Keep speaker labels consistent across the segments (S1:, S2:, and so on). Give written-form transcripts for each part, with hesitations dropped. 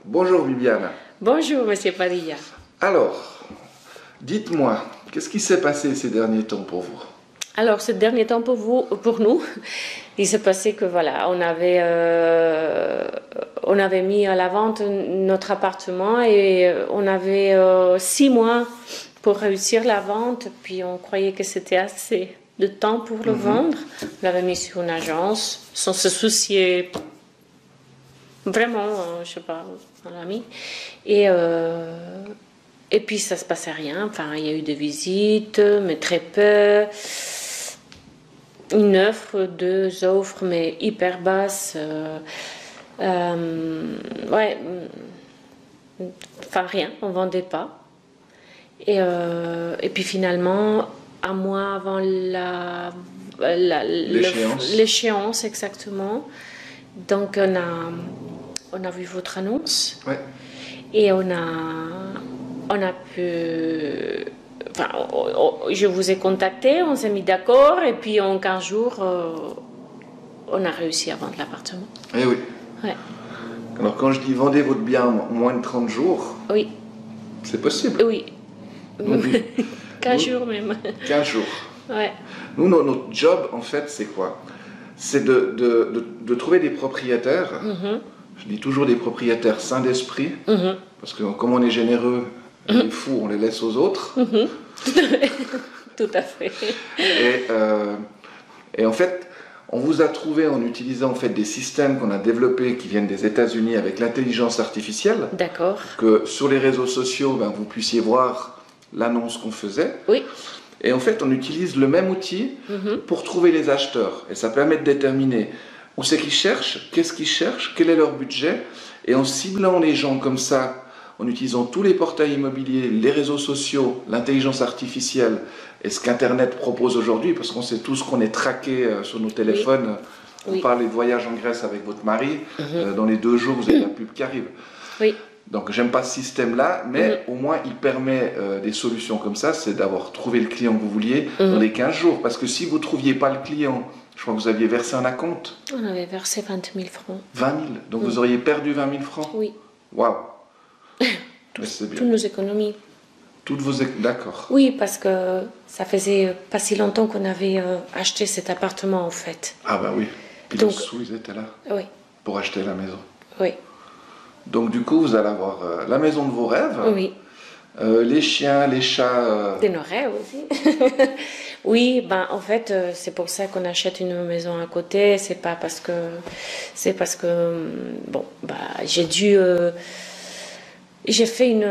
S1: Bonjour Bibiane.
S2: Bonjour, Monsieur Padilla.
S1: Alors, dites-moi, qu'est-ce qui s'est passé ces derniers temps pour vous?
S2: Alors, ce dernier temps pour nous, il s'est passé que voilà, on avait mis à la vente notre appartement et on avait 6 mois pour réussir la vente. Puis on croyait que c'était assez de temps pour le vendre. On l'avait mis sur une agence sans se soucier vraiment, je sais pas, on l'a mis. Et puis ça se passait rien. Enfin, il y a eu des visites, mais très peu. Une offre, 2 offres, mais hyper basses. Ouais, enfin rien, on vendait pas. Et puis finalement, un mois avant l'échéance exactement. Donc on a vu votre annonce.
S1: Ouais.
S2: Et on a pu. Enfin, je vous ai contacté, on s'est mis d'accord, et puis en 15 jours, on a réussi à vendre l'appartement.
S1: Eh oui.
S2: Ouais.
S1: Alors quand je dis vendez votre bien en moins de 30 jours,
S2: Oui.
S1: c'est possible.
S2: Oui. 15 jours même.
S1: 15 jours.
S2: Ouais.
S1: Nous, notre job, en fait, c'est quoi? C'est de trouver des propriétaires. Je dis toujours des propriétaires sains d'esprit, parce que comme on est généreux, les fous, on les laisse aux autres.
S2: Tout à fait.
S1: Et en fait, on vous a trouvé en utilisant en fait des systèmes qu'on a développés qui viennent des États-Unis avec l'intelligence artificielle.
S2: D'accord.
S1: Que sur les réseaux sociaux, vous puissiez voir l'annonce qu'on faisait.
S2: Oui.
S1: Et en fait, on utilise le même outil pour trouver les acheteurs. Et ça permet de déterminer où c'est qu'ils cherchent, qu'est-ce qu'ils cherchent, quel est leur budget. Et en ciblant les gens comme ça, en utilisant tous les portails immobiliers, les réseaux sociaux, l'intelligence artificielle et ce qu'Internet propose aujourd'hui, parce qu'on sait tous qu'on est traqué sur nos téléphones.
S2: Oui.
S1: On parlait de voyage en Grèce avec votre mari. Dans les 2 jours, vous avez la pub qui arrive.
S2: Oui.
S1: Donc j'aime pas ce système-là, mais au moins il permet des solutions comme ça, c'est d'avoir trouvé le client que vous vouliez dans les 15 jours. Parce que si vous ne trouviez pas le client, je crois que vous aviez versé un acompte.
S2: On avait versé 20 000 francs.
S1: 20 000, donc vous auriez perdu 20 000 francs.
S2: Oui.
S1: Waouh. C'est bien.
S2: Toutes nos économies.
S1: D'accord.
S2: Oui, parce que ça faisait pas si longtemps qu'on avait acheté cet appartement en fait.
S1: Ah bah oui. Puis
S2: Donc,
S1: les sous, ils étaient là
S2: Oui.
S1: pour acheter la maison.
S2: Oui.
S1: Donc du coup, vous allez avoir la maison de vos rêves.
S2: Oui.
S1: Les chiens, les chats.
S2: Des nos rêves aussi. Oui, en fait, c'est pour ça qu'on achète une maison à côté. C'est parce que bon, j'ai fait une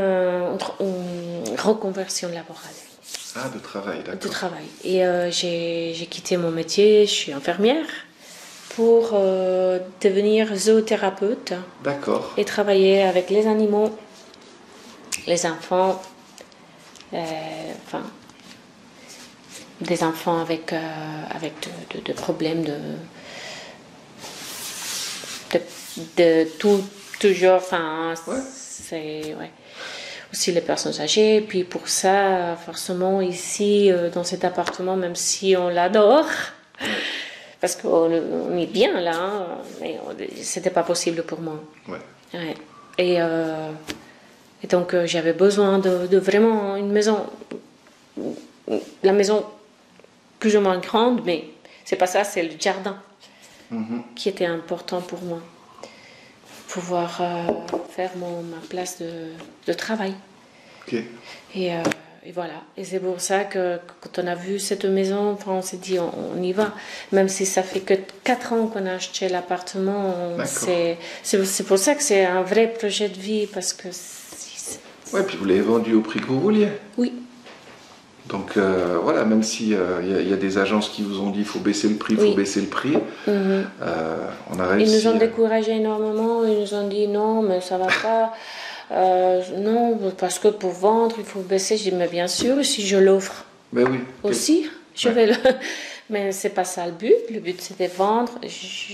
S2: reconversion laborale.
S1: Ah, de travail, d'accord.
S2: De travail. Et j'ai quitté mon métier, je suis infirmière, pour devenir zoothérapeute.
S1: D'accord.
S2: Et travailler avec les animaux, les enfants, des enfants avec de problèmes de tout genre. Enfin, c'est aussi les personnes âgées. Puis pour ça, forcément, ici, dans cet appartement, même si on l'adore, parce qu'on est bien là, mais c'était pas possible pour moi. Ouais. Et donc j'avais besoin de vraiment une maison, la maison plus ou moins grande, mais c'est pas ça, c'est le jardin qui était important pour moi. Pouvoir faire ma place de travail.
S1: Ok.
S2: Et voilà. Et c'est pour ça que quand on a vu cette maison, on s'est dit on y va. Même si ça fait que 4 ans qu'on a acheté l'appartement, c'est pour ça que c'est un vrai projet de vie. Parce que
S1: puis vous l'avez vendu au prix que vous vouliez.
S2: Oui.
S1: Donc voilà, même s'il y a des agences qui vous ont dit il faut baisser le prix, on a réussi.
S2: Ils nous ont découragé énormément, ils nous ont dit non, mais ça va pas. Non, parce que pour vendre, il faut baisser. Je dis mais bien sûr, si je l'offre aussi, je vais le. Mais c'est pas ça le but. Le but c'était de vendre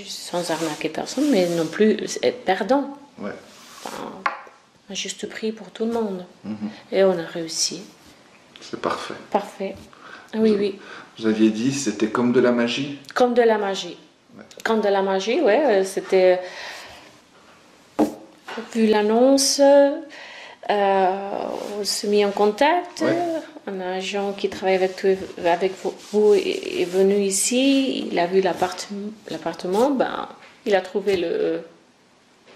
S2: sans arnaquer personne, mais non plus être perdant. Un juste prix pour tout le monde. Et on a réussi.
S1: C'est parfait.
S2: Parfait. Oui.
S1: Vous aviez dit c'était comme de la magie.
S2: Comme de la magie. Comme de la magie, ouais. C'était Vu l'annonce, on s'est mis en contact.
S1: Ouais.
S2: Un agent qui travaille avec vous est venu ici. Il a vu l'appartement. Ben, il a trouvé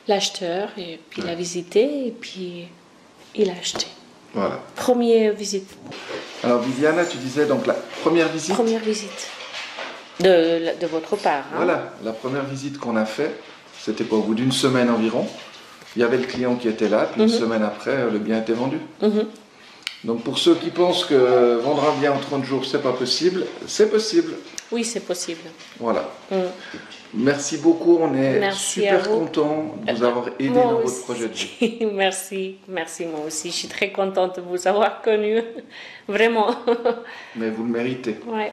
S2: l'acheteur et puis il a visité et puis il a acheté.
S1: Voilà.
S2: Première visite.
S1: Alors Viviana, tu disais donc la première visite.
S2: Première visite de votre part. Hein.
S1: Voilà, la première visite qu'on a fait, c'était au bout d'une semaine environ. Il y avait le client qui était là, puis une semaine après, le bien était vendu. Donc pour ceux qui pensent que vendre un bien en 30 jours, c'est pas possible, c'est possible.
S2: Oui, c'est possible.
S1: Voilà. Merci beaucoup, on est
S2: Merci
S1: super contents de vous avoir aidé
S2: moi
S1: dans
S2: aussi.
S1: votre projet de vie.
S2: Merci, moi aussi. Je suis très contente de vous avoir connu. Vraiment.
S1: Mais vous le méritez.
S2: Ouais.